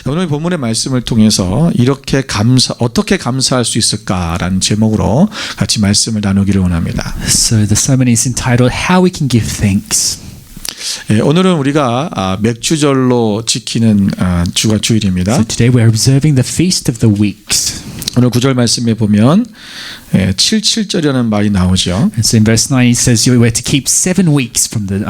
오늘 본문의 말씀을 통해서 이렇게 어떻게 감사할 수 있을까라는 제목으로 같이 말씀을 나누기를 원합니다. So the sermon is entitled How We Can Give Thanks. 오늘은 우리가 맥주절로 지키는 주가 주일입니다. So today we're observing the Feast of the Weeks. 오늘 9절 말씀에 보면 77절이라는 말이 나오죠. And so in verse 9 it says you were to keep 7 weeks from the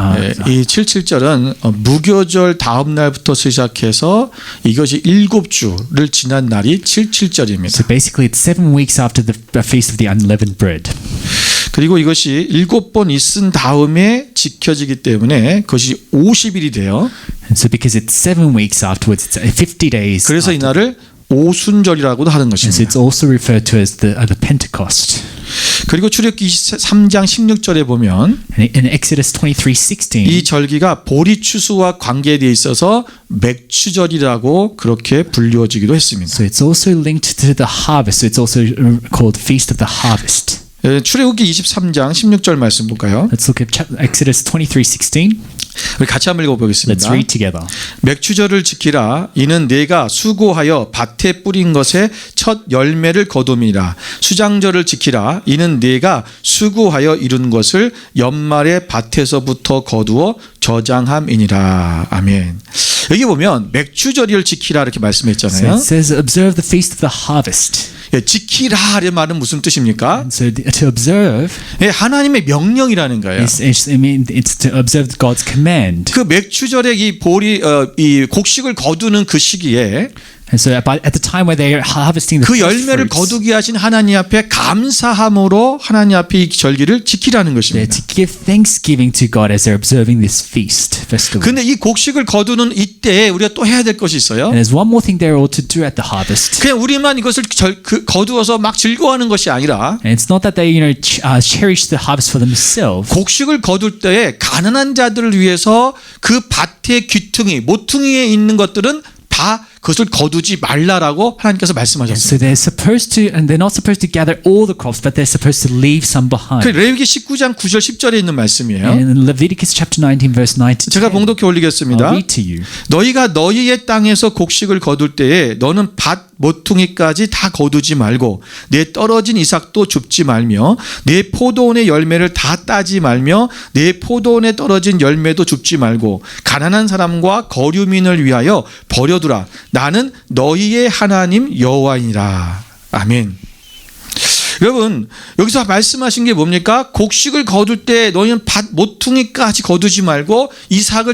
이 77절은 무교절 다음 날부터 시작해서 이것이 7주를 지난 날이 77절입니다. So basically it's 7 weeks after the Feast of the Unleavened Bread. 그리고 이것이 7번 있은 다음에 지켜지기 때문에 그것이 50일이 돼요. And so because it's 7 weeks afterwards, it's 50 days. 그래서 이 날을 오순절이라고도 하는 And so 것입니다. it's also referred to as the Pentecost. 그리고 출애굽기 3장 16절에 보면 In Exodus 23:16, 이 절기가 보리 추수와 관계되어 있어서 맥추절이라고 그렇게 불리워지기도 했습니다. so it's also linked to the harvest. So it's also called Feast of the Harvest. 출애굽기 23장 16절 말씀 볼까요? Let's look at Exodus 23:16. 우리 같이 한번 Let's 읽어보겠습니다. read together. 맥추절을 지키라. 이는 내가 수고하여 밭에 뿌린 것의 첫 열매를 거둠이라. 수장절을 지키라. 이는 내가 수고하여 이룬 것을 연말에 밭에서부터 거두어 저장함이니라. 아멘. 여기 보면 맥추절을 지키라 이렇게 So 말씀했잖아요. it says, observe the Feast of the Harvest. 지키라의 말은 무슨 뜻입니까? And so to observe 하나님의 명령이라는 거예요. it's to observe God's command. 그 맥추절의 이 곡식을 거두는 그 시기에 And so at the time where they are harvesting the 그 first 열매를 fruits, 거두게 하신 하나님 앞에 감사함으로 하나님 앞에 이 절기를 지키라는 they're 것입니다. to give thanksgiving to God as they're observing this feast festival. 근데 이 곡식을 거두는 이때에 우리가 또 해야 될 것이 있어요. And there's one more thing they're all to do at the harvest. 그냥 우리만 이것을 거두어서 막 즐거워하는 것이 아니라 And it's not that they cherish the harvest for themselves. 곡식을 거둘 때에 가난한 자들을 위해서 그 밭의 귀퉁이, 모퉁이에 있는 것들은 다 그것을 거두지 말라라고 하나님께서 말씀하셨어요. So they're supposed to, and they're not supposed to gather all the crops, but they're supposed to leave some 그 behind. 레위기 19장 9절 10절에 있는 말씀이에요. And in Leviticus chapter 19 verse 9 to 10, 제가 봉독해 올리겠습니다. I'll read to you. 너희가 너희의 땅에서 곡식을 거둘 때에 너는 밭 모퉁이까지 다 거두지 말고 내 떨어진 이삭도 줍지 말며 내 포도원의 열매를 다 따지 말며 내 포도원에 떨어진 열매도 줍지 말고 가난한 사람과 거류민을 위하여 버려두라. 나는 너희의 하나님 여호와이니라. 아멘. 여러분 여기서 말씀하신 게 뭡니까? 곡식을 거둘 때 너희는 밭 모퉁이까지 거두지 말고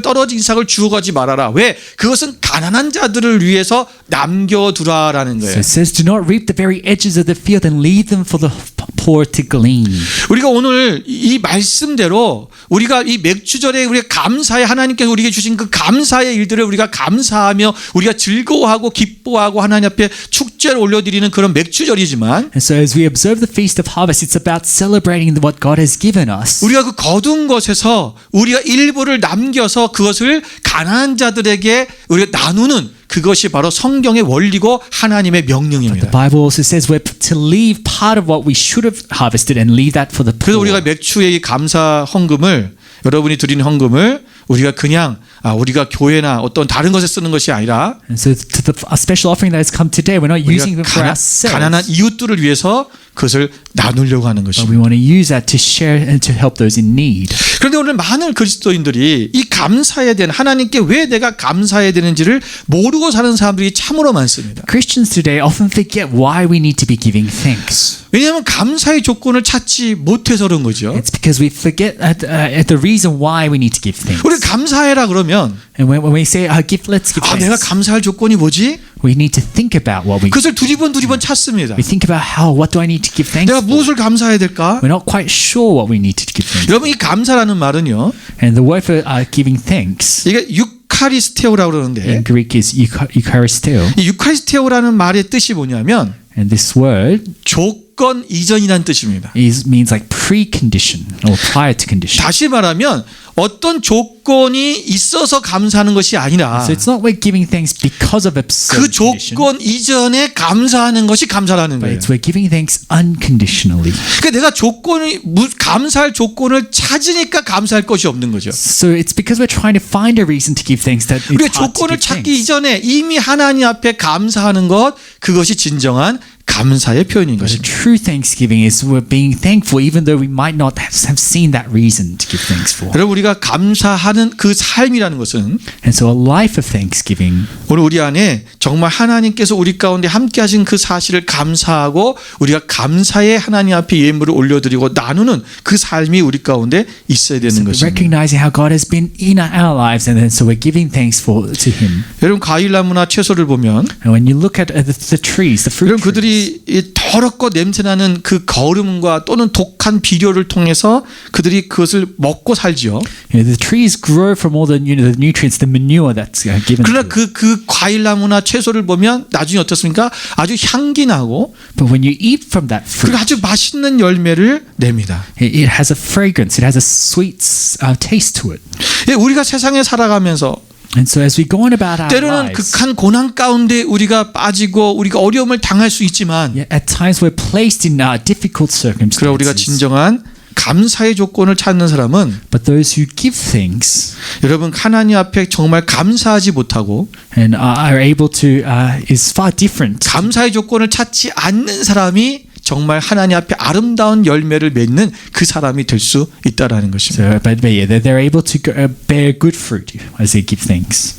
떨어진 이삭을 주워가지 말아라. 왜? 그것은 가난한 자들을 위해서 남겨두라라는 So 거예요. it says, do not reap the very edges of the field and leave them for the poor to glean. 우리가 오늘 이 말씀대로 우리가 이 맥주절에 우리가 감사해 하나님께서 우리에게 주신 그 감사의 일들을 우리가 감사하며 우리가 즐거워하고 기뻐하고 하나님 앞에 축제를 올려드리는 그런 맥주절이지만 And so as we observe the Feast of Harvest, it's about celebrating what God has given us. 우리가 그 거둔 것에서 우리가 일부를 남겨서 그것을 가난한 자들에게 우리가 나누는 그것이 바로 성경의 원리고 하나님의 The 명령입니다. Bible also says we're to leave part of what we should have harvested and leave that for the 그래서 poor. 우리가 맥주의 이 감사 헌금을 여러분이 드리는 헌금을 우리가 그냥 우리가 교회나 어떤 다른 것에 쓰는 것이 아니라 And so to the a special offering that has come today, we're not using them for 가난한 ourselves. 이웃들을 위해서 그것을 나누려고 하는 But 것입니다. we want to use that to share and to help those in need. 그런데 오늘 많은 그리스도인들이 이 감사해야 되는 하나님께 왜 내가 감사해야 되는지를 모르고 사는 사람들이 참으로 많습니다. Christians today often forget why we need to be giving thanks. 왜냐하면 감사의 조건을 찾지 못해서 그런 거죠. It's because we forget at the reason why we need to give thanks. 우리 감사해라 그러면 And when we say, let's give 내가 thanks, 감사할 조건이 뭐지? we need to think about what we 그것을 두리번 찾습니다. We think about what do I need to give thanks 내가 for? 무엇을 감사해야 될까? We're not quite sure what we need to give thanks for. 여러분 이 감사라는 말은요. And the word for giving thanks 이게 유카리스테오라고 그러는데 in Greek is eucharisteo. 이 유카리스테오라는 말의 뜻이 뭐냐면 And this word 조건 이전이라는 뜻입니다. means like precondition or prior to condition. 다시 말하면 어떤 조건이 있어서 감사하는 것이 아니라 So it's not we're giving thanks because of a 그 certain condition, 조건 이전에 감사하는 것이 감사라는 but 거예요. it's we're giving thanks unconditionally. 그러니까 내가 감사할 조건을 찾으니까 감사할 것이 없는 거죠. So it's because we're trying to find a reason to give thanks that it's 우리가 hard to 조건을 give 찾기 thanks. 이전에 이미 하나님 앞에 감사하는 것, 그것이 진정한 감사의 표현인 But a 것입니다. true thanksgiving is we're being thankful even though we might not have seen that reason to give thanks for. 여러분, 우리가 감사하는 그 삶이라는 것은 And so a life of thanksgiving 오늘 우리 안에 정말 하나님께서 우리 가운데 함께 하신 그 사실을 감사하고 우리가 감사의 하나님 앞에 예물을 올려드리고 나누는 그 삶이 우리 가운데 있어야 되는 것입니다. recognizing how God has been in our lives and then so we're giving thanks for to Him. 여러분, 과일나무나 채소를 보면 And when you look at the trees, the fruit 여러분, trees, 그들이 이 더럽고 냄새나는 그 거름과 또는 독한 비료를 통해서 그들이 그것을 먹고 살지요. the trees grow from all the the nutrients, the manure that's given. 그러나 to it. 그 과일나무나 채소를 보면 나중에 어떻습니까? 아주 향기 나고 But when you eat from that fruit, 그리고 아주 맛있는 열매를 냅니다. it has a fragrance, it has a sweet taste to it. 예, 우리가 세상에 살아가면서 And so as we go on about our 때로는 lives, 극한 고난 가운데 우리가 빠지고 우리가 어려움을 당할 수 있지만 yet at times we're placed in difficult 그러나 우리가 circumstances. 진정한 감사의 조건을 찾는 사람은 But those who give thanks 여러분, 하나님 앞에 정말 감사하지 못하고 and are able to is far different. 감사의 조건을 찾지 않는 사람이 정말 하나님 앞에 아름다운 열매를 맺는 그 사람이 될 수 있다라는 것입니다. So, but yeah, they're able to bear good fruit as they give thanks.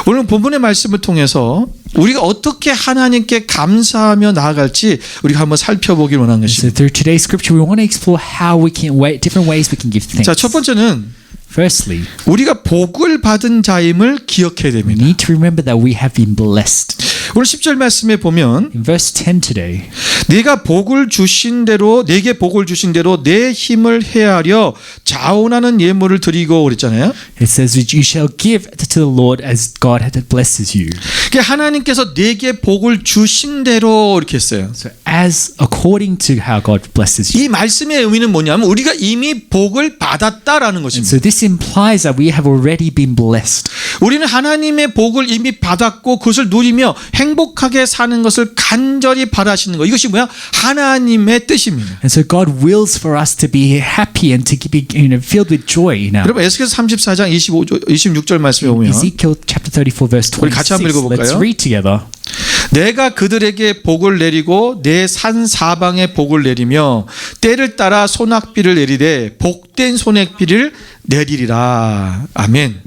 오늘 본문의 말씀을 통해서 우리가 어떻게 하나님께 감사하며 나아갈지 우리가 한번 살펴보길 원하는 So 것입니다. through today's scripture, we want to explore how we can different ways we can give thanks. 자, 첫 번째는 Firstly, 우리가 복을 받은 자임을 기억해야 we 됩니다. need to remember that we have been blessed. 오늘 10절 말씀에 보면 In verse 10 today, 내가 복을 주신 대로 내게 복을 주신 대로 내 힘을 헤아려 자원하는 예물을 드리고 그랬잖아요. it says, "You shall give to the Lord as God blesses you." 그러니까 하나님께서 내게 복을 주신 대로 이렇게 했어요. So as according to how God blesses you. 이 말씀의 의미는 뭐냐면 우리가 이미 복을 받았다라는 And 것입니다. so this implies that we have already been blessed. 우리는 하나님의 복을 이미 받았고 그것을 누리며 행복하게 사는 것을 간절히 바라시는 것. 이것이 뭐야? 하나님의 뜻입니다. And so God wills for us to be happy and to be filled with joy in our 여러분, 에스겔서 34장 26절 말씀에 보면 Ezekiel chapter 34 verse 우리 같이 한번 26. Let's 읽어볼까요? read together. 내가 그들에게 복을 내리고 내 산 사방에 복을 내리며 때를 따라 소낙비를 내리되 복된 소낙비를 내리리라. 아멘.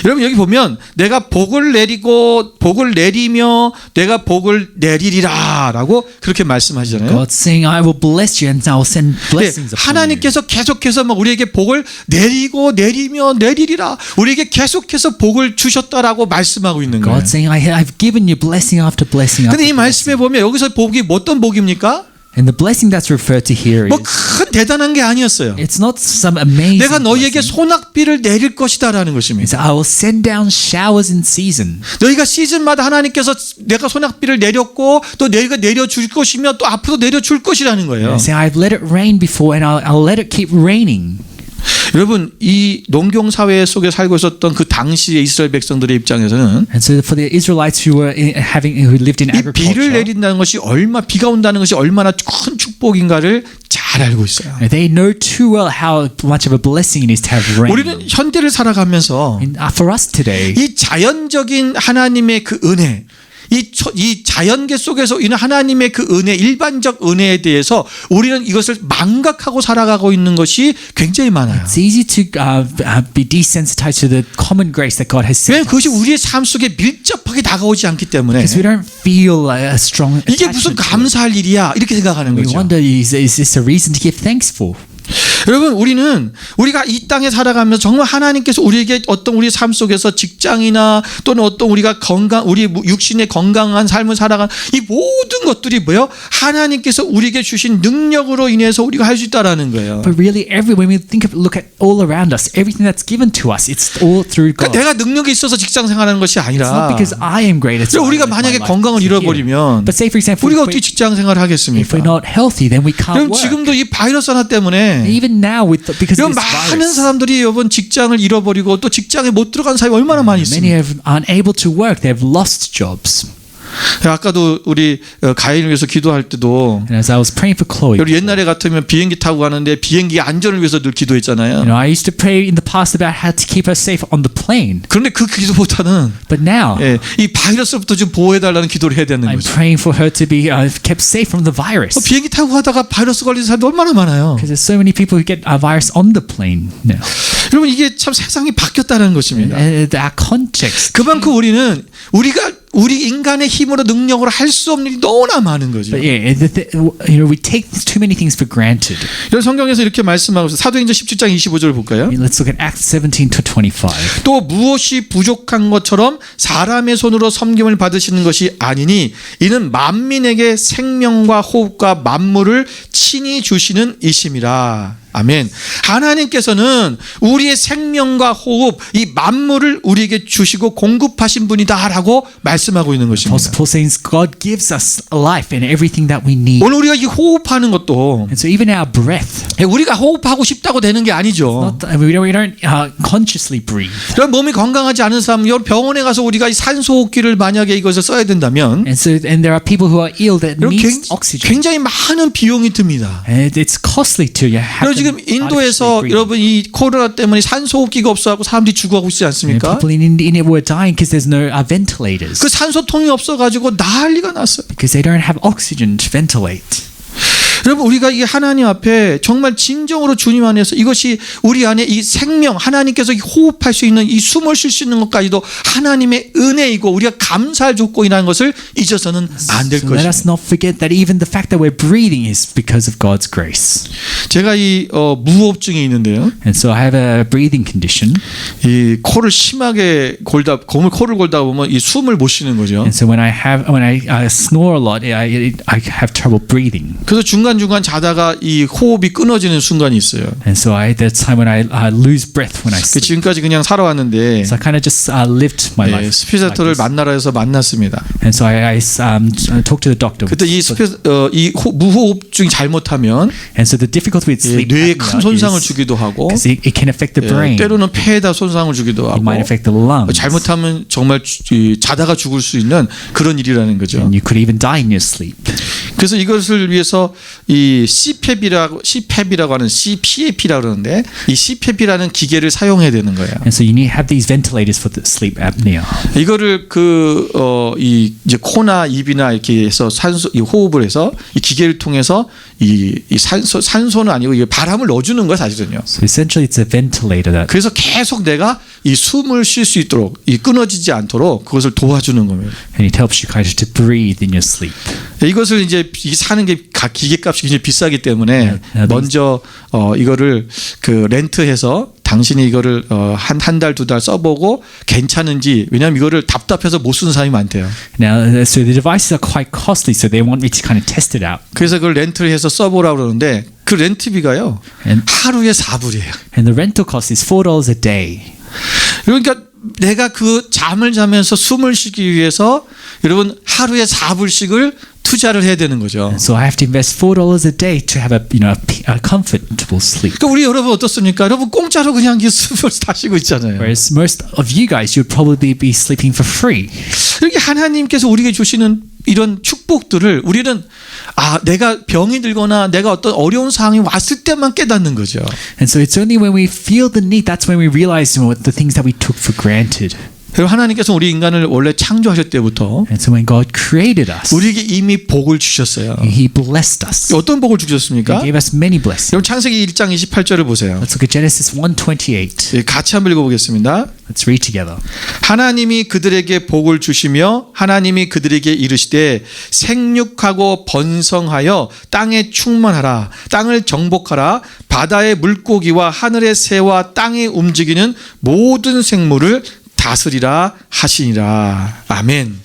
여러분, 여기 보면 내가 복을 내리고 복을 내리며 내가 복을 내리리라라고 그렇게 말씀하시잖아요. God's saying, I will bless you and I will send 네, blessings upon you. 하나님께서 계속해서 막 우리에게 복을 내리고 내리며 내리리라. 우리에게 계속해서 복을 주셨다라고 말씀하고 있는 거예요. God's saying, I've given you blessing after blessing 근데 after 이 말씀에 보면 여기서 복이 어떤 복입니까? And the blessing that's referred to here 뭐 is, 큰 대단한 게 아니었어요. it's not some amazing 내가 너희에게 blessing. 소낙비를 내릴 것이다라는 It's, 것입니다. I will send down showers in season. 너희가 시즌마다 하나님께서 내가 소낙비를 내렸고 또 너희가 내려줄 것이며 또 앞으로 내려줄 것이라는 거예요. Saying, I've let it rain before and I'll let it keep raining. 여러분, 이 농경 사회 속에 살고 있었던 그 당시의 이스라엘 백성들의 입장에서는 And so for the Israelites who who lived in 이 비를 agriculture, 내린다는 것이 비가 온다는 것이 얼마나 큰 축복인가를 잘 알고 있어요. they know too well how much of a blessing it is to have rain. 우리는 현대를 살아가면서 And for us today, 이 자연적인 하나님의 그 은혜, 이 자연계 속에서 있는 하나님의 그 은혜, 일반적 은혜에 대해서 우리는 이것을 망각하고 살아가고 있는 것이 굉장히 많아요. it's easy to be desensitized to the common grace that God has sent 왜냐하면 그것이 us. 우리의 삶 속에 밀접하게 다가오지 않기 때문에 Because we don't feel a strong 이게 무슨 attachment to it. 감사할 일이야 이렇게 생각하는 We 거죠. wonder, is this a reason to give thanks for? 여러분, 우리가 이 땅에 살아가면서 정말 하나님께서 우리에게 어떤 우리 삶 속에서 직장이나 또는 어떤 우리가 우리 육신의 건강한 삶을 살아가는 이 모든 것들이 뭐예요? 하나님께서 우리에게 주신 능력으로 인해서 우리가 할 수 있다라는 거예요. But really, when we look at all around us, everything that's given to us, it's all through God. 그러니까 내가 능력이 있어서 직장 생활하는 것이 It's 아니라 not because I am great. It's 우리가 만약에 건강을 잃어버리면 But say, for example, 우리가 어떻게 직장 생활을 if 하겠습니까? we're not healthy, then we can't 여러분, work. 지금도 이 바이러스 하나 때문에 Even even now because 이런 of this 많은 virus, 사람들이 여러분 직장을 잃어버리고 또 직장에 못 들어간 사람이 얼마나 많이 many 있습니까? aren't able to work. They have lost jobs. 아까도 우리 가인을 위해서 기도할 때도 And as I was praying for Chloe, 우리 옛날에 같으면 비행기 타고 가는데 비행기 안전을 위해서 늘 기도했잖아요. I used to pray in the past about how to keep her safe on the plane. 그런데 그 기도보다는 But now, 이 바이러스부터 좀 보호해달라는 기도를 해야 되는 I'm 거죠. praying for her to be kept safe from the virus. 비행기 타고 가다가 바이러스 걸린 사람도 얼마나 많아요. Because there's so many people who get a virus on the plane now. 여러분 이게 참 세상이 바뀌었다는 것입니다. And our context. 그만큼 우리는 우리 인간의 힘으로 능력으로 할 수 없는 일이 너무나 많은 거죠. But yeah, we take too many things for granted. 여러분 성경에서 이렇게 말씀하고 있어요. 사도행전 17장 25절을 볼까요? Let's look at Acts 17 to 25. 또 무엇이 부족한 것처럼 사람의 손으로 섬김을 받으시는 것이 아니니 이는 만민에게 생명과 호흡과 만물을 친히 주시는 이심이라. 아멘. 하나님께서는 우리의 생명과 호흡, 이 만물을 우리에게 주시고 공급하신 분이다라고 말씀하고 있는 것입니다. Apostle Paul says God gives us life and everything that we need. 오늘 우리가 이 호흡하는 것도 And so even our breath, 우리가 호흡하고 싶다고 되는 게 아니죠. we don't consciously breathe. 이런 몸이 건강하지 않은 사람, 병원에 가서 우리가 이 산소호흡기를 만약에 이것을 써야 된다면 And there are people who are ill that 여러분, need oxygen. 굉장히 많은 비용이 듭니다. And it's costly to have 지금 인도에서 여러분 이 코로나 때문에 산소호흡기가 없어갖고 사람들이 죽어가고 있지 않습니까? People in India were dying because there's no ventilators. 그 산소통이 없어가지고 난리가 났어요. Because they don't have oxygen to ventilate. 여러분 우리가 이 하나님 앞에 정말 진정으로 주님 안에서 이것이 우리 안에 이 생명 하나님께서 호흡할 수 있는 이 숨을 쉴 수 있는 것까지도 하나님의 은혜이고 우리가 감사할 조건이라는 것을 잊어서는 안 될 So let us 것입니다. not forget that even the fact that we're breathing is because of God's grace. 제가 이 무호흡증이 있는데요. And so I have a breathing condition. 이 코를 심하게 코를 골다 보면 이 숨을 못 쉬는 거죠. And so when I snore a lot, I have trouble breathing. 그래서 중간중간 자다가 이 호흡이 끊어지는 순간이 있어요. And so there's time when I lose breath when I sleep. 지금까지 그냥 살아왔는데 So I kind of just lived my life. 스피자토를 like this. 만나라 해서 만났습니다. And so I talked to the doctor. 그때 이 무호흡증이 잘못하면 And so the difficulty with sleep 뇌에 큰 손상을 주기도 하고 because it can affect the brain. 때로는 폐에다 손상을 주기도 It 하고 might affect the lungs. 잘못하면 정말 자다가 죽을 수 있는 그런 일이라는 거죠. And you could even die in your sleep. 그래서 이것을 위해서 이 CPAP이라고 하는 CPAP라고 그러는데 이 CPAP이라는 기계를 사용해야 되는 거예요. And so you need to have these ventilators for the sleep apnea. 이거를 이제 코나 입이나 이렇게 해서 이 호흡을 해서 이 기계를 통해서 이 산소는 아니고 이게 바람을 넣어주는 거야 사실은요. So essentially it's a ventilator that 그래서 계속 내가 이 숨을 쉴 수 있도록 이 끊어지지 않도록 그것을 도와주는 겁니다. and it helps you kind of to breathe in your sleep. 이것을 이제 사는 게 기계값이 굉장히 비싸기 때문에 먼저 이거를 그 렌트해서 당신이 이거를 한 달 두 달 써보고 괜찮은지 왜냐하면 이거를 답답해서 못 쓰는 사람이 많대요. Now, so the devices are quite costly, so they want me to kind of test it out. 그래서 그걸 렌트를 해서 써보라고 그러는데 그 렌트비가요 하루에 4불이에요. And the rental cost is $4 a day. 그러니까 내가 그 잠을 자면서 숨을 쉬기 위해서 여러분 하루에 4불씩을 투자를 해야 되는 거죠. So I have to invest $4 a day to have a comfortable sleep. 그러니까 우리 여러분 어떻습니까? 여러분 공짜로 그냥 이 숨을 다 쉬고 있잖아요. Whereas most of you guys, you'd probably be sleeping for free. 이렇게 하나님께서 우리에게 주시는 이런 축복들을 우리는 내가 병이 들거나 내가 어떤 어려운 상황이 왔을 때만 깨닫는 거죠. And so it's only when we feel the need, that's when we realize the things that we took for granted. 그리고 하나님께서 우리 인간을 원래 창조하실 때부터 And so when God created us, 우리에게 이미 복을 주셨어요. He blessed us. 어떤 복을 주셨습니까? He gave us many blessings. 여러분 창세기 1장 28절을 보세요. Let's look at Genesis 1:28. 같이 한번 읽어보겠습니다. Let's read together. 하나님이 그들에게 복을 주시며 하나님이 그들에게 이르시되 생육하고 번성하여 땅에 충만하라 땅을 정복하라 바다의 물고기와 하늘의 새와 땅에 움직이는 모든 생물을 다스리라 하시니라. 아멘.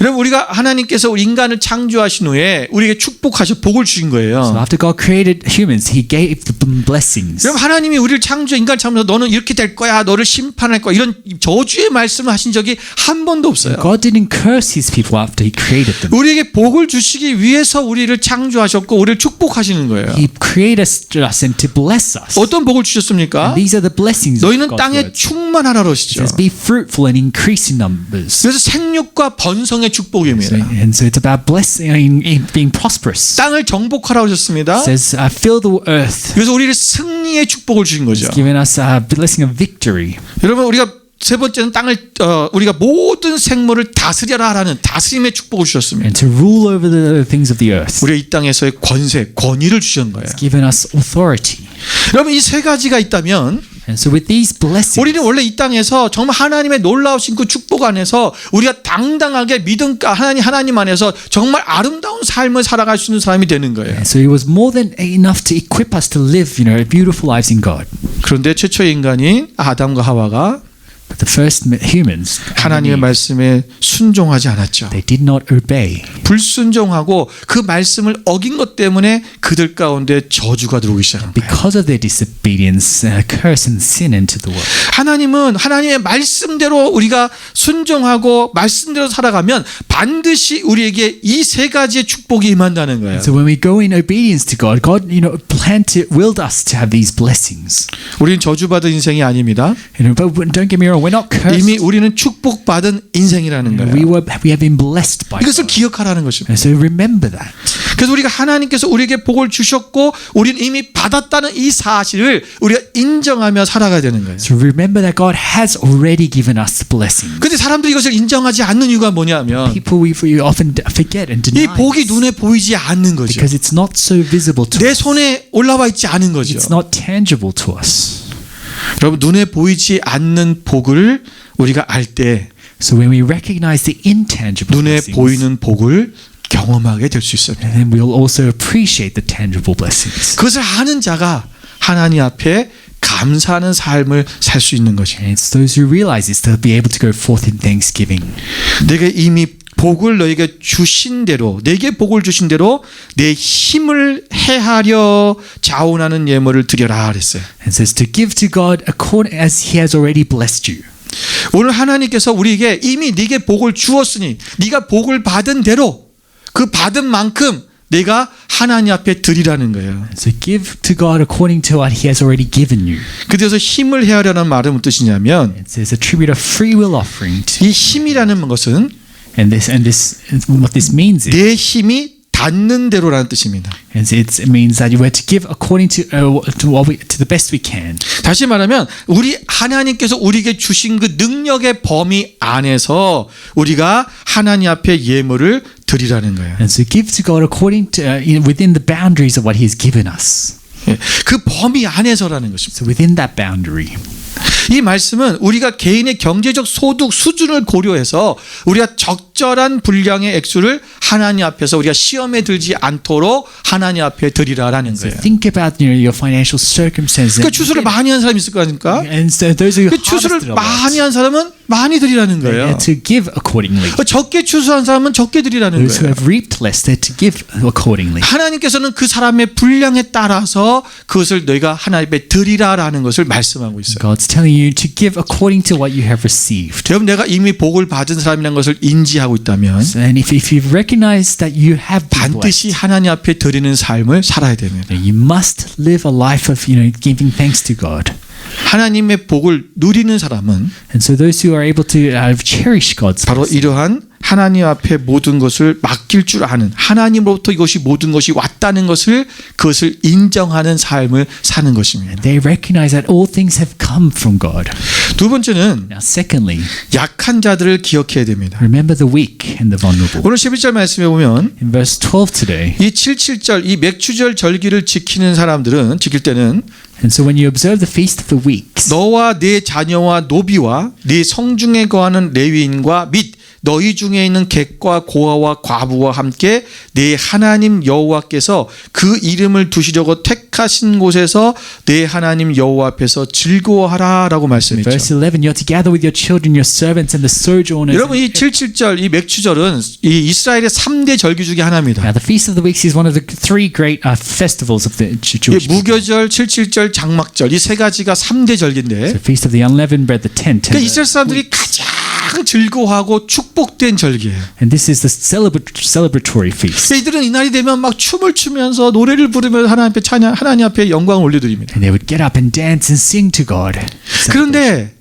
여러분 우리가 하나님께서 우리 인간을 창조하신 후에 우리에게 축복하셔 복을 주신 So 거예요. after God created humans, He gave them blessings. 여러분 하나님이 우리를 인간 창조해서 너는 이렇게 될 거야, 너를 심판할 거야 이런 저주의 말씀을 하신 적이 한 번도 없어요. God didn't curse His people after He created them. 우리에게 복을 주시기 위해서 우리를 창조하셨고 우리를 축복하시는 거예요. He created us and to bless us. 어떤 복을 주셨습니까? And these are the blessings of 너희는 God's 땅에 word. 충만하라 It 그러시죠. says, be fruitful and increase in numbers. 그래서 생육과 번성의 축복입니다. And so it's about blessing, in being prosperous. 땅을 정복하라 그러셨습니다. It says, fill the earth. 그래서 우리를 승리의 축복을 주신 거죠. It's given us a blessing of victory. 여러분 우리가 세 번째는 땅을 우리가 모든 생물을 다스려라라는 다스림의 축복을 주셨습니다. And to rule over the things of the earth. 우리가 이 땅에서의 권세, 권위를 주신 거예요. It's given us authority. 여러분 이 세 가지가 있다면 And so with these blessings, 우리는 원래 이 땅에서 정말 하나님의 놀라우신 그 축복 안에서 우리가 당당하게 믿음과 하나님 안에서 정말 아름다운 삶을 살아갈 수 있는 사람이 되는 거예요. so it was more than enough to equip us to live, beautiful lives in God. 그런데 최초의 인간인 아담과 하와가 But the first humans, 하나님의 말씀에 순종하지 않았죠. they did not obey. 불순종하고 그 말씀을 어긴 것 때문에 그들 가운데 저주가 들어오기 시작한 거예요. Because of their disobedience, curse and sin entered the world. 하나님은 하나님의 말씀대로 우리가 순종하고 말씀대로 살아가면 반드시 우리에게 이 세 가지의 축복이 임한다는 거예요. So when we go in obedience to God, God, willed us to have these blessings. 우리는 저주받은 인생이 아닙니다. But don't get me wrong, we're not cursed. 이미 우리는 축복받은 인생이라는 거예요. We have been blessed by 이것을 God. 기억하라는 것입니다. And so remember that. 그래서 우리가 하나님께서 우리에게 복을 주셨고 우리는 이미 받았다는 이 사실을 우리가 인정하며 살아가야 되는 거예요. So remember that God has already given us the blessings. 근데 사람들이 이것을 인정하지 않는 이유가 뭐냐면 People we often forget and 이 deny 복이 눈에 보이지 않는 거죠. because it's not so visible to 내 us. 손에 올라와 있지 않은 거죠. It's not tangible to us. 여러분 눈에 보이지 않는 복을 우리가 알 때 So when we recognize the intangible 눈에 blessings, 보이는 복을 경험하게 될 수 있어요. then we'll also appreciate the tangible blessings. 그것을 아는 자가 하나님 앞에 감사하는 삶을 살 수 있는 것이에요. And it's those who realize this, they'll be able to go forth in thanksgiving. 내게 이미 복을 너에게 주신 대로 내게 복을 주신 대로 내 힘을 해하려 자원하는 예물을 드려라 그랬어요. And says to give to God according as He has already blessed you. 오늘 하나님께서 우리에게 이미 네게 복을 주었으니 네가 복을 받은 대로 그 받은 만큼 내가 하나님 앞에 드리라는 거예요. So give to God according to what He has already given you. 그래서 힘을 해하려는 말은 무슨 뜻이냐면 It says attribute a free will offering to. 이 힘이라는 것은 And what this means is, 내 힘이 닿는 대로라는 뜻입니다. it means that you were to give according to the best we can. 다시 말하면 우리 하나님께서 우리에게 주신 그 능력의 범위 안에서 우리가 하나님 앞에 예물을 드리라는 거예요. And so give to God according to within the boundaries of what He has given us. 그 범위 안에서라는 것입니다. So within that boundary. 이 말씀은 우리가 개인의 경제적 소득 수준을 고려해서 우리가 적절한 분량의 액수를 하나님 앞에서 우리가 시험에 들지 않도록 하나님 앞에 드리라라는 So 거예요. think about your financial circumstances. 그 추수를 많이 한 사람이 있을 거 아닙니까? And so those who 그 추수를 harvested a 많이 lot, 한 사람은 많이 드리라는 they 거예요. had to give accordingly. 적게 추수한 사람은 적게 드리라는 Those who 거예요. have reaped less, they had to give accordingly. 하나님께서는 그 사람의 분량에 따라서 그것을 너희가 하나님 앞에 드리라라는 것을 말씀하고 있어요. God's telling you to give according to what you have received. 여러분 내가 이미 복을 받은 사람이라는 것을 인지하고 있다면 And if you recognize that you have been 반드시 blessed, 하나님 앞에 드리는 삶을 살아야 됩니다. then you must live a life of giving thanks to God. 하나님의 복을 누리는 사람은 And so those who are able to cherish God's 바로 blessing, 이러한 하나님 앞에 모든 것을 맡길 줄 아는 하나님으로부터 이것이 모든 것이 왔다는 것을 그것을 인정하는 삶을 사는 것입니다. they recognize that all things have come from God. 두 번째는 Now, secondly, 약한 자들을 기억해야 됩니다. remember the weak and the vulnerable. 오늘 11절 말씀에 보면 In verse 12 today, 이 77절 이 맥추절 절기를 지키는 사람들은 지킬 때는 and so when you observe the feast of the weeks, 너와 네 자녀와 노비와 네 성중에 거하는 레위인과 및 너희 중에 있는 객과 고아와 과부와 함께 내 하나님 여호와께서 그 이름을 두시려고 택하신 곳에서 내 하나님 여호와 앞에서 즐거워하라라고 말씀했죠. Verse 11, you're to gather with your children, your servants, and the sojourners. 여러분 이 77절 이 맥주절은 이 이스라엘의 3대 절기 중에 하나입니다. Now, the Feast of the Weeks is one of the three great festivals of the Jewish people. 무교절, 77절, 장막절 이 세 가지가 3대 절기인데 The Feast of the Unleavened Bread, the Tent. 그러니까 이스라엘 사람들이 가장 즐거워하고 축복된 절기예요. And this is the celebratory feast. 이들은 이날이 되면 막 춤을 추면서 노래를 부르면서 하나님 앞에 영광을 올려드립니다. And they would get up and dance and sing to God. 그런데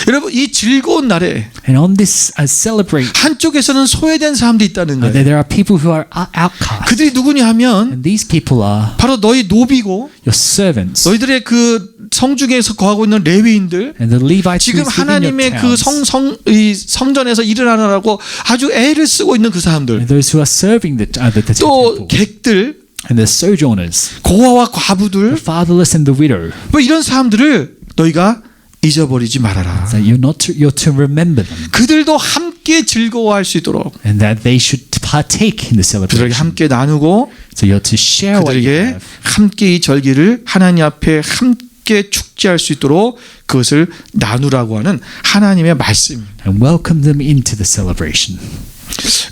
여러분 이 즐거운 날에 And on this celebrate, 한쪽에서는 소외된 사람들이 있다는 거예요. there are people who are outcasts. 그들이 누구냐 하면 And these people are 바로 너희 노비고 your servants 너희들의 그 성중에서 거하고 있는 레위인들 and the Levites 지금 who live in your 하나님의 그 towns. 이 성전에서 일을 하느라고 아주 애를 쓰고 있는 그 사람들 And those who are serving the 또 temple. 객들 And the sojourners, 고아와 과부들 the fatherless and the widow. 뭐 이런 사람들을 너희가 잊어버리지 말아라. So you're to remember them, 그들도 함께 즐거워할 수 있도록 and that they should partake in the 그들에게 celebration. 함께 나누고 So you're to share what you 그들에게 have, 함께 이 절기를 하나님 앞에 함께 축제할 수 있도록 그것을 나누라고 하는 하나님의 말씀입니다. and welcome them into the celebration.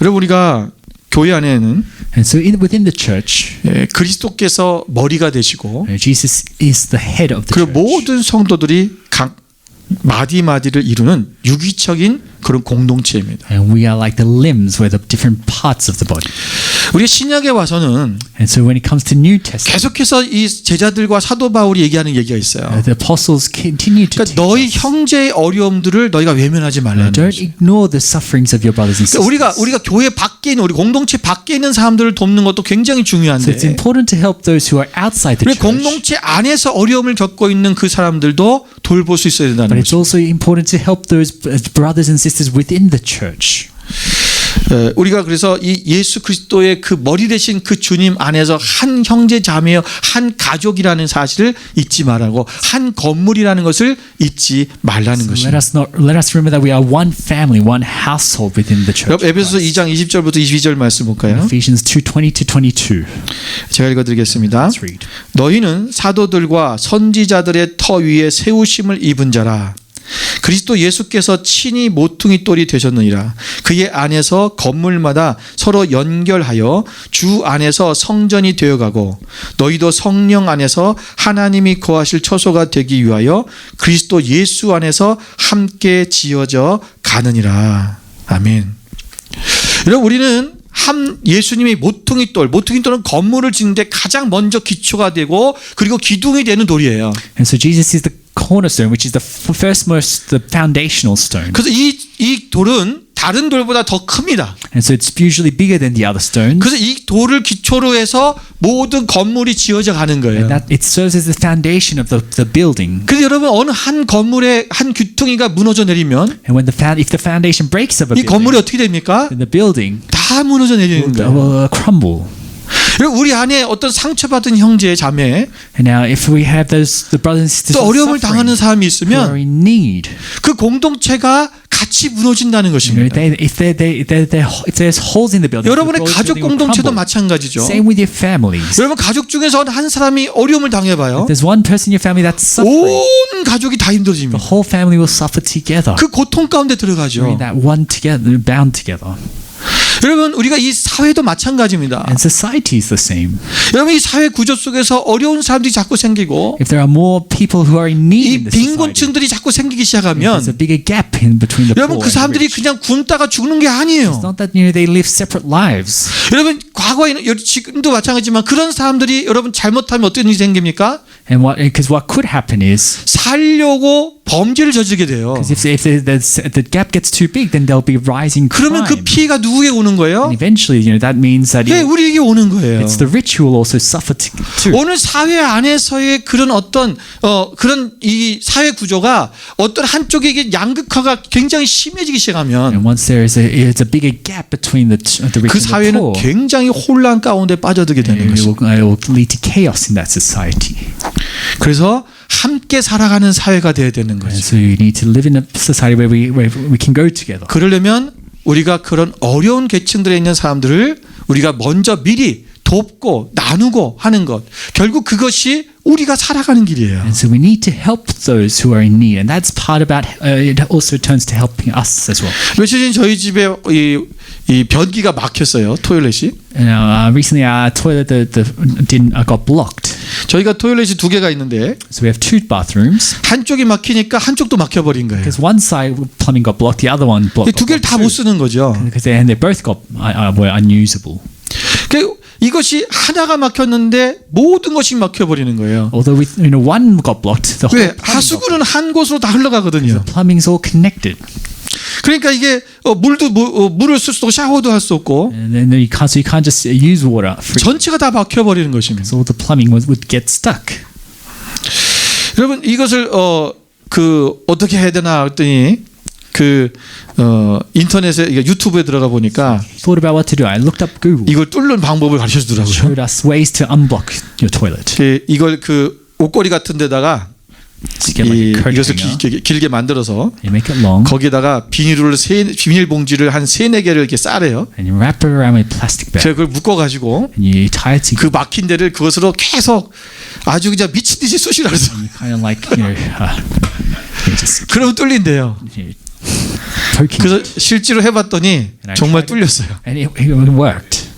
여러분 우리가 교회 안에는 And so within the church, 그리스도께서 머리가 되시고 Jesus is the head of the 그리고 church. 모든 성도들이 각 마디마디를 이루는 유기적인 그런 공동체입니다. And we are like the limbs, we're the different parts of the body. 우리 신약에 와서는 And so when it comes to New Testament, 계속해서 이 제자들과 사도 바울이 얘기하는 얘기가 있어요. the apostles continue to 그러니까 teach 너희 us. 형제의 어려움들을 너희가 외면하지 말라는 Don't 거죠. ignore the sufferings of your brothers and sisters. 그러니까 우리가 교회 밖에 있는 우리 공동체 밖에 있는 사람들을 돕는 것도 굉장히 So it's 중요한데 important to help those who are outside the 우리 church. 공동체 안에서 어려움을 겪고 있는 그 사람들도 돌볼 수 있어야 된다는 But 거죠. it's also important to help those brothers and sisters within the church. 우리가 그래서 이 예수 그리스도의 그 머리 되신 그 주님 안에서 한 형제 자매여 한 가족이라는 사실을 잊지 말라고 한 건물이라는 것을 잊지 말라는 So 것입니다. let us remember that we are one family, one household within the church. 여러분 에베소서 2장 20절부터 22절 말씀 볼까요? Ephesians 2:20 to 22. 제가 읽어드리겠습니다. Let's read. 너희는 사도들과 선지자들의 터 위에 세우심을 입은 자라. 그리스도 예수께서 친히 모퉁이 돌이 되셨느니라. 그의 안에서 건물마다 서로 연결하여 주 안에서 성전이 되어가고 너희도 성령 안에서 하나님이 거하실 처소가 되기 위하여 그리스도 예수 안에서 함께 지어져 가느니라. 아멘. 여러분 우리는 예수님이 모퉁이돌은 건물을 짓는데 가장 먼저 기초가 되고 그리고 기둥이 되는 돌이에요. And so Jesus is the cornerstone, which is the the foundational stone. 그래서 이 돌은 다른 돌보다 더 큽니다. And so it's usually bigger than the other stones. 그래서 이 돌을 기초로 해서 모든 건물이 지어져 가는 거예요. And that it serves as the foundation of the building. 그래서 여러분 어느 한 건물의 한 귀퉁이가 무너져 내리면 And when if the foundation breaks of a 이 건물이 building, 어떻게 됩니까? then the building 다 무너져 내리는 거예요. will crumble. 여러분 우리 안에 어떤 상처받은 형제 자매 And now, if we have the brothers and sisters 또 who are 어려움을 당하는 사람이 suffering, who are 있으면 in need, 그 공동체가 같이 무너진다는 you know, 것입니다. if there's holes in the building, 여러분의 the 가족 building will 공동체도 crumble. 마찬가지죠. Same with your families. 여러분 가족 중에서 한 사람이 어려움을 당해봐요. If there's one person in your family that's suffering, 온 가족이 다 힘들어집니다. the whole family will suffer together. 그 고통 가운데 We're 들어가죠. in that one together, bound together. 여러분 우리가 이 사회도 마찬가지입니다. And society is the same. 여러분 이 사회 구조 속에서 어려운 사람들이 자꾸 생기고 If there are more people who are in need 이 in the society, 빈곤층들이 자꾸 생기기 there's a 시작하면 bigger gap in between the 여러분 poor 그 and the 사람들이 rich. 그냥 굶다가 죽는 게 It's 아니에요. not that they live separate lives. 여러분 과거에는 지금도 마찬가지지만 그런 사람들이 여러분 잘못하면 어떤 일이 생깁니까? And because what could happen is, 살려고 범죄를 저지르게 돼요. because if the gap gets too big, then there'll be rising 그러면 그 crime. 피해가 누구에게 오는 거예요? And eventually, that means that 예, 우리에게 오는 거예요. it's the rich who will also suffer too. 오늘 사회 안에서의 그런 어떤 그런 이 사회 구조가 어떤 한쪽에게 양극화가 굉장히 심해지기 시작하면 And once there is a bigger gap between the rich 그 and the 사회는 poor, 굉장히 혼란 가운데 빠져들게 되는 it 것입니다. will lead to chaos in that society. 그래서 함께 살아가는 사회가 되어야 되는 And 거죠. so you need to live in a society where we can go together. 그러려면 우리가 그런 어려운 계층들에 있는 사람들을 우리가 먼저 미리 돕고 나누고 하는 것, 결국 그것이 우리가 살아가는 길이에요. And so we need to help those who are in need, and that's part about. It also turns to helping us as well. 며칠 전 저희 집에 이 변기가 막혔어요. 토일렛이. Recently, our toilet got blocked. 저희가 토일렛이 두 개가 있는데 So we have two bathrooms. 한쪽이 막히니까 한쪽도 막혀버린 거예요. Because one side plumbing got blocked, the other one blocked. 두 개를 다 못 쓰는 거죠. Because they both were unusable. 이것이 하나가 막혔는데 모든 것이 막혀버리는 거예요. Although one got blocked, the whole 왜? plumbing got 하수구는 한 곳으로 다 흘러가거든요. plumbing's all connected. 그러니까 이게 물을 쓸 수도 없고 샤워도 할 수 없고 And then you can't just use water freely. 전체가 다 막혀버리는 것입니다. So all the plumbing would get stuck. 여러분 이것을 어떻게 해야 되나 했더니 인터넷에 유튜브에 들어가 보니까 Thought about what to do. I looked up Google. 이걸 뚫는 방법을 가르쳐 주더라고요. Showed us ways to unblock your toilet. 이걸 옷걸이 같은 데다가 To get like a coat 이것을 hanger. 길게 만들어서 You make it long, 거기다가 비닐 봉지를 한 3-4개를 이렇게 싸래요. and you wrap it around with plastic bag, 제가 그걸 묶어 가지고 and you tie it together. 그 막힌 데를 그것으로 계속 아주 그냥 미친 듯이 쑤시라 그래서 Kind of like just 그러면 뚫린대요. poking. 그래서 실제로 해봤더니 I 정말 tried 뚫렸어요. And it worked.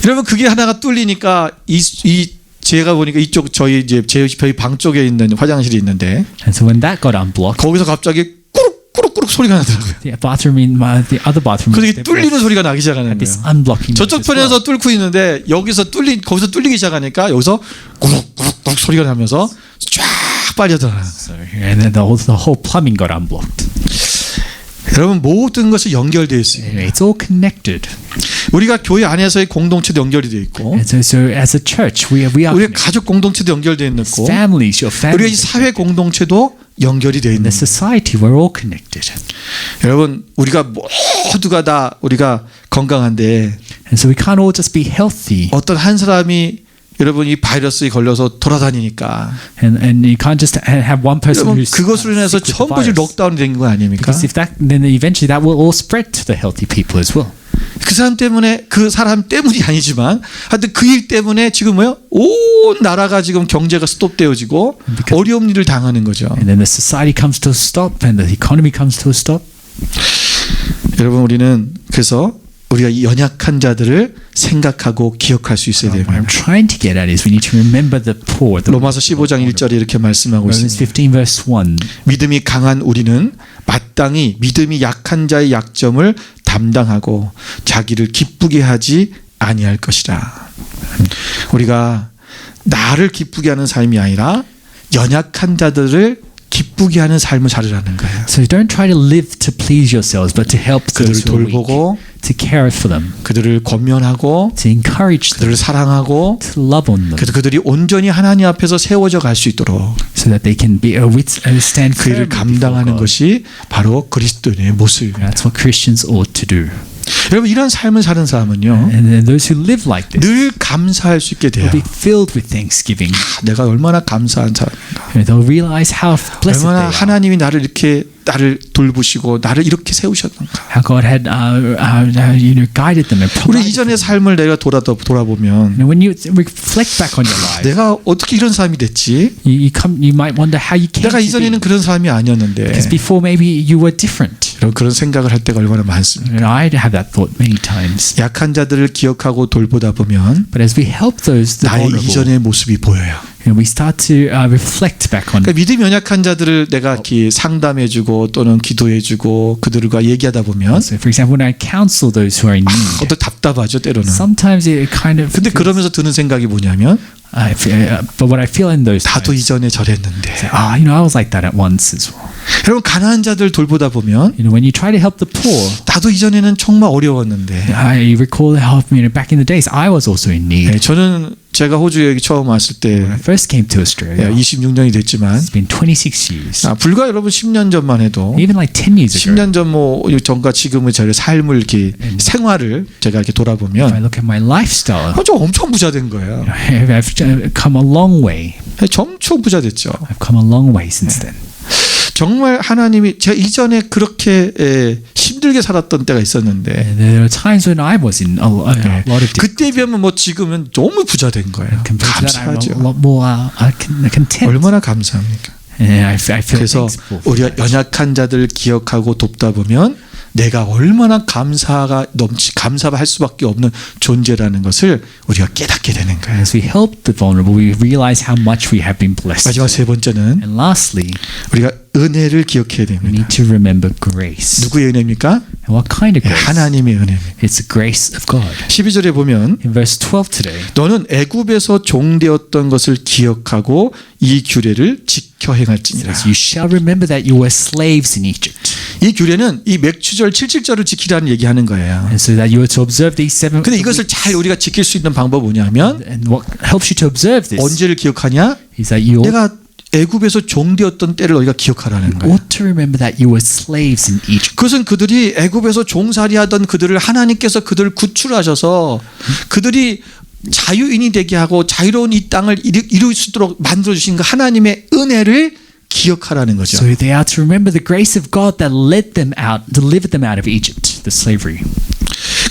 여러분 그게 하나가 뚫리니까 제가 보니까 이쪽 저희 방 쪽에 있는 화장실이 있는데 And so when that got unblocked, 거기서 갑자기 꾸룩꾸룩꾸룩 소리가 나더라고요. the bathroom the other bathroom 그래서 이게 뚫리는 소리가 나기 시작하는 had this 거예요. unblocking. 저쪽 noise as well. 편에서 뚫고 있는데 거기서 뚫리기 시작하니까 여기서 꾸룩꾸룩 소리가 나면서 쫙 빨려들어요. So, and then the whole plumbing got unblocked. 여러분 모든 것이 연결되어 있어요. It's all connected. 우리가 교회 안에서의 공동체도 연결이 되어 있고 And so as a church, we are 우리의 connected. 가족 공동체도 연결되어 있고 Families, your 우리의 families, 사회 공동체도 연결이 되어 있는 the society, we're all connected. 여러분 우리가 모두가 다 우리가 건강한데 And so we can't all just be healthy. 어떤 한 사람이 여러분 이 바이러스에 걸려서 돌아다니니까 And you can't just have one person 여러분 who's 그것으로 인해서 sick with the 전부 virus. 록다운이 된 거 아닙니까? Because then eventually that will all spread to the healthy people as well. 그 사람 때문이 아니지만 하여튼 그 일 때문에 지금 온 나라가 지금 경제가 스톱되어지고 어려운 일을 당하는 거죠. And then the society comes to a stop and the economy comes to a stop. 여러분 우리는 그래서 우리가 이 연약한 자들을 생각하고 기억할 수 있어야 What 됩니다. I'm trying to get at is we need to remember the poor. 로마서 15장 1절에 이렇게 말씀하고 Romans 있습니다. 15 verse 1. 믿음이 강한 우리는 마땅히 믿음이 약한 자의 약점을 담당하고 자기를 기쁘게 하지 아니할 것이라. 우리가 나를 기쁘게 하는 삶이 아니라 연약한 자들을 기쁘게 하는 삶을 살으라는 거예요. So don't try to live to please yourselves, but to help those 그들을 who are weak, 돌보고 to care for them, 그들을 권면하고 to encourage them, 그들을 사랑하고 to love on them, 그래서 그들이 온전히 하나님 앞에서 세워져 갈 수 있도록 so that they can stand 그 일을 firmly before 감당하는 God. 것이 바로 그리스도인의 모습입니다. That's what Christians ought to do. 여러분 이런 삶을 사는 사람은요 And then those who live like this 늘 감사할 수 있게 돼요. will be filled with thanksgiving. 내가 얼마나 감사한 사람인가. And they'll realize how blessed 얼마나 they are. 하나님이 나를 돌보시고 나를 이렇게 세우셨는가. How God had guided them and 우리 provided. 이전의 삶을 내가 돌아보면 And when you reflect back on your life, 내가 어떻게 이런 사람이 됐지? you might wonder how you came 내가 to be. 이전에는 그런 사람이 아니었는데 Because before maybe you were different. 여러분 그런 생각을 할 때가 얼마나 많습니다. And I have that thought many times. 약한 자들을 기억하고 돌보다 보면 But as we help those the 나의 vulnerable, 이전의 모습이 보여요. we start to reflect back on. 그러니까 믿음 연약한 자들을 내가 이렇게 상담해주고 또는 기도해주고 그들과 얘기하다 보면 So, for example, when I counsel those who are in need, 또 답답하죠 때로는. sometimes it kind of. 근데 그러면서 드는 생각이 뭐냐면 But what I feel in those 나도 times, 이전에 저랬는데. I was like that at once as well. 여러분 가난한 자들 돌보다 보면 When you try to help the poor, 나도 이전에는 정말 어려웠는데. I recall how back in the days I was also in need. 네, 저는 제가 호주에 처음 왔을 때 When I first came to Australia, 26년이 됐지만 it's been 26 years. 불과 여러분 10년 전만 해도 Even like 10 years ago, 10년 전 전과 지금의 저의 삶을 이렇게 생활을 제가 이렇게 if I 돌아보면 look at my lifestyle, 좀 엄청 부자 된 거예요. I've come a long way. 엄청 부자 됐죠. I've come a long way since then. 정말 하나님이 제가 이전에 그렇게 힘들게 살았던 때가 있었는데 And there are times when I was in a lot of 그때 비하면 뭐 지금은 너무 부자 된 거예요. compared to that, I'm a 감사하죠. lot more content. 얼마나 감사합니까? And I feel 그래서 thankful for 우리가 that. 연약한 자들을 기억하고 돕다 보면 내가 얼마나 감사할 수밖에 없는 존재라는 것을 우리가 깨닫게 되는 거예요. As we help the vulnerable, we realize how much we have been blessed. 마지막 세 번째는 And lastly, 우리가 은혜를 기억해야 we 됩니다. need to remember grace. 누구의 은혜입니까? And what kind of grace? 하나님의 은혜입니다. It's the grace of God. 12절에 보면 In verse 12 today, 너는 애굽에서 종되었던 것을 기억하고 이 규례를 지켜 행할지니라. says, You shall remember that you were slaves in Egypt, 이 규례는 이 맥주절 7.7절을 지키라는 얘기하는 거예요. and so that you are to observe these seven. 근데 이것을 잘 우리가 지킬 수 있는 방법은 뭐냐면 And what helps you to observe this 언제를 기억하냐? is that you 내가 애굽에서 종되었던 때를 너희가 기억하라는 거예요. ought to remember that you were slaves in Egypt. 그것은 그들이 애굽에서 종살이하던 그들을 하나님께서 그들을 구출하셔서 그들이 자유인이 되게 하고 자유로운 이 땅을 이룰 수 있도록 만들어 주신 그 하나님의 은혜를 기억하라는 거죠. So they are to remember the grace of God that led them out, delivered them out of Egypt, the slavery.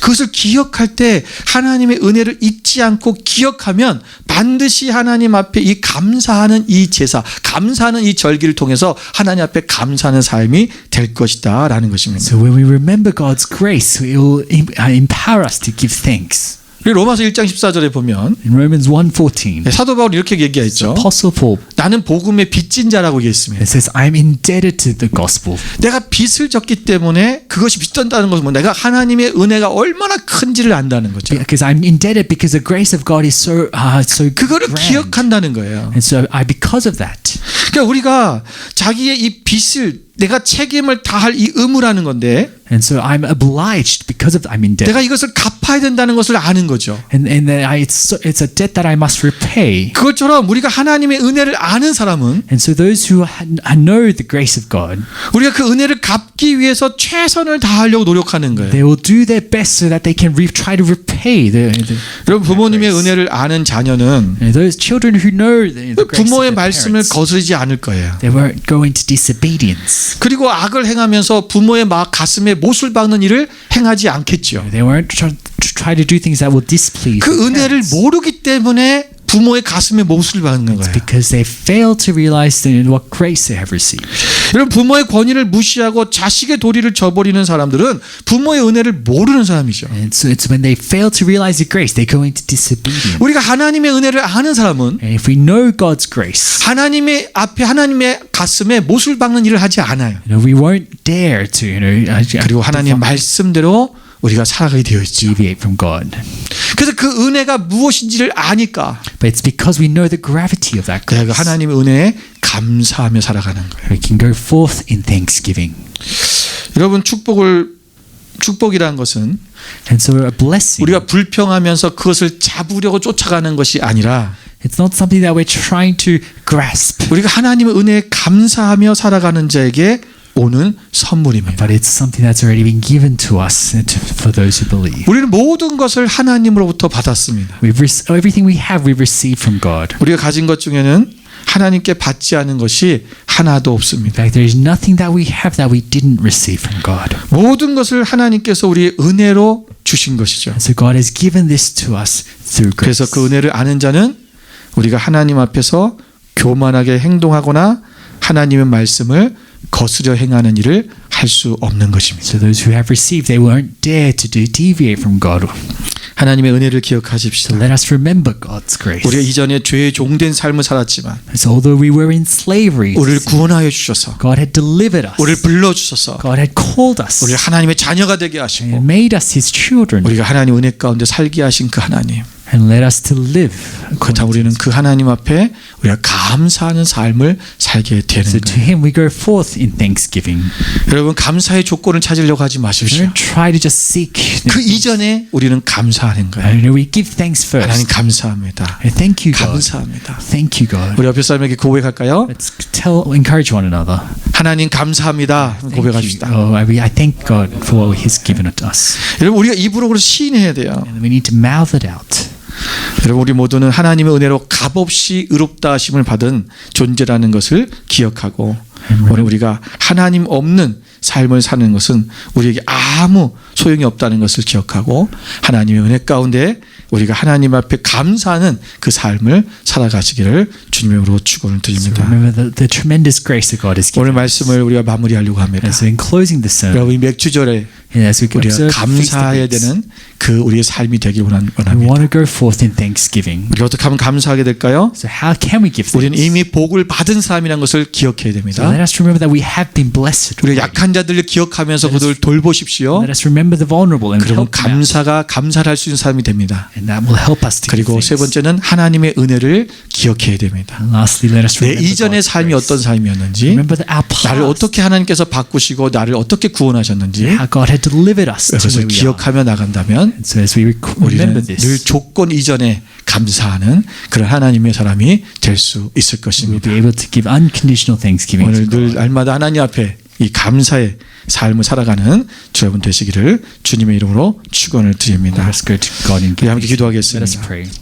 그것을 기억할 때 하나님의 은혜를 잊지 않고 기억하면 반드시 하나님 앞에 이 감사하는 이 제사, 감사하는 이 절기를 통해서 하나님 앞에 감사하는 삶이 될 것이다 라는 것입니다. So when we remember God's grace, it will empower us to give thanks. 그리고 로마서 1장 14절에 보면 In Romans 1:14, 사도 바울이 이렇게 얘기했죠. Apostle Paul, 나는 복음의 빚진 자라고 얘기했습니다. it says, I'm indebted to the gospel. 내가 빚을 졌기 때문에 그것이 빚진다는 것은 내가 하나님의 은혜가 얼마나 큰지를 안다는 거죠. Because I'm indebted because the grace of God is so 그거를 grand. 기억한다는 거예요. And so because of that, 그러니까 우리가 자기의 이 빚을 내가 책임을 다할 이 의무라는 건데 and so I'm obliged because of I'm indebted. 내가 이것을 갚아야 된다는 것을 아는 거죠. And that it's a debt that I must repay. 그것처럼 우리가 하나님의 은혜를 아는 사람은 And so those who know the grace of God, 우리가 그 은혜를 갚기 위해서 최선을 다하려고 노력하는 거예요. they will do their best so that they can try to repay the 여러분 부모님의 grace. 은혜를 아는 자녀는 And those children who know the grace 부모의 of their 말씀을 parents, 거스르지 않을 거예요. they won't go into disobedience. 그리고 악을 행하면서 부모의 가슴에 못을 박는 일을 행하지 않겠죠. They won't try to do things that will displease 그 their 은혜를 parents. 모르기 때문에 부모의 가슴에 못을 박는 거예요. Because they fail to realize what grace they have received. 여러분 부모의 권위를 무시하고 자식의 도리를 저버리는 사람들은 부모의 은혜를 모르는 사람이죠. And so it's when they fail to realize the grace, they go into disobedience. 우리가 하나님의 은혜를 아는 사람은 And if we know God's grace, 하나님의 앞에 하나님의 가슴에 못을 박는 일을 하지 않아요. we won't dare to 그리고 하나님의 말씀대로 우리가 살아가게 되어 있죠. deviate from God. 그래서 그 은혜가 무엇인지를 아니까 But it's because we know the gravity of that 내가 그 grace. 하나님의 은혜에 감사하며 살아가는 거예요. We can go forth in thanksgiving. 여러분 축복이라는 것은 And so a blessing, 우리가 불평하면서 그것을 잡으려고 쫓아가는 것이 아니라 it's not something that we're trying to grasp, 우리가 하나님의 은혜에 감사하며 살아가는 자에게 오는 선물입니다. but it's something that's already been given to us for those who believe. 우리는 모든 것을 하나님으로부터 받았습니다. Everything we have, we've received from God. 우리가 가진 것 중에는 하나님께 받지 않은 것이 하나도 In 없습니다. fact, there is nothing that we have that we didn't receive from God. 모든 것을 하나님께서 우리의 은혜로 주신 것이죠. And so God has given this to us through grace. 그래서 그 은혜를 아는 자는 우리가 하나님 앞에서 교만하게 행동하거나 하나님의 말씀을 거스려 행하는 일을 할 수 없는 것입니다. So those who have received, they won't dare to deviate from God. 하나님의 은혜를 기억하십시다. Let us remember God's grace. 우리가 이전에 죄의 종된 삶을 살았지만 So although we were in slavery, 우리를 구원하여 주셔서 God had delivered us. 우리를 불러주셔서 God had called us 우리를 하나님의 자녀가 되게 and 하시고 made us His children 우리가 하나님 은혜 가운데 살게 하신 그 하나님, and led us to live. 그렇다면 우리는 그 하나님 앞에 우리가 감사하는 삶을 살게 되는 So to 거예요. Him we go forth in thanksgiving. 여러분 감사의 조건을 찾으려고 하지 마십시오. Don't try to just seek. 그 이전에 우리는 감사하는 거예요. And we give thanks 하나님 first. 감사합니다. And thank you, God. 감사합니다. Thank you, God. 우리 옆에 사람에게 고백할까요? Let's encourage one another. 하나님 감사합니다. Thank 고백합시다. you. I thank God for what He's given it to us. 여러분 우리가 입으로 그걸 시인해야 돼요. And we need to mouth it out. 여러분 우리 모두는 하나님의 은혜로 값없이 의롭다 하심을 받은 존재라는 것을 기억하고 오늘 우리가 하나님 없는 삶을 사는 것은 우리에게 아무 소용이 없다는 것을 기억하고 하나님의 은혜 가운데 우리가 하나님 앞에 감사하는 그 삶을 살아가시기를 주님의 이름으로 축원을 So 드립니다. remember the tremendous grace that God has 오늘 given. 말씀을 우리가 마무리하려고 합니다. And so in closing this sermon, 여러분 이 맥주절에 as we 우리가 observe feast of 감사해야 weeks, 되는 그 우리의 삶이 되기를 we 원합니다. want to go forth in thanksgiving. 우리가 어떻게 하면 감사하게 될까요? So how can we give 우리는 thanks? 이미 복을 받은 사람이라는 것을 기억해야 So 됩니다. let us remember that we have been blessed. 우리 already. 약한 자들을 기억하면서 그들을 돌보십시오. Let us remember the vulnerable and 그러면 help them out. 감사를 할 수 있는 사람이 됩니다. And that will help us to give 그리고 세 thanks. 번째는 하나님의 은혜를 기억해야 됩니다. And lastly, let us 내 remember 이전의 God's 삶이 grace. 어떤 삶이었는지, Remember that our past, 나를 어떻게 하나님께서 바꾸시고 나를 어떻게 구원하셨는지 how God had delivered us to 그것을 where we are. 기억하며 나간다면 And so as we remember 우리는 this, 늘 조건 이전에 감사하는 그런 하나님의 사람이 될 수 있을 we'll 것입니다. be able to give unconditional thanksgiving 오늘 to 늘 God. 날마다 하나님 앞에 이 감사의 삶을 살아가는 주 여러분 되시기를 주님의 이름으로 축원을 Let 드립니다. us go to God in 우리 함께 giving. Let us 기도하겠습니다. pray.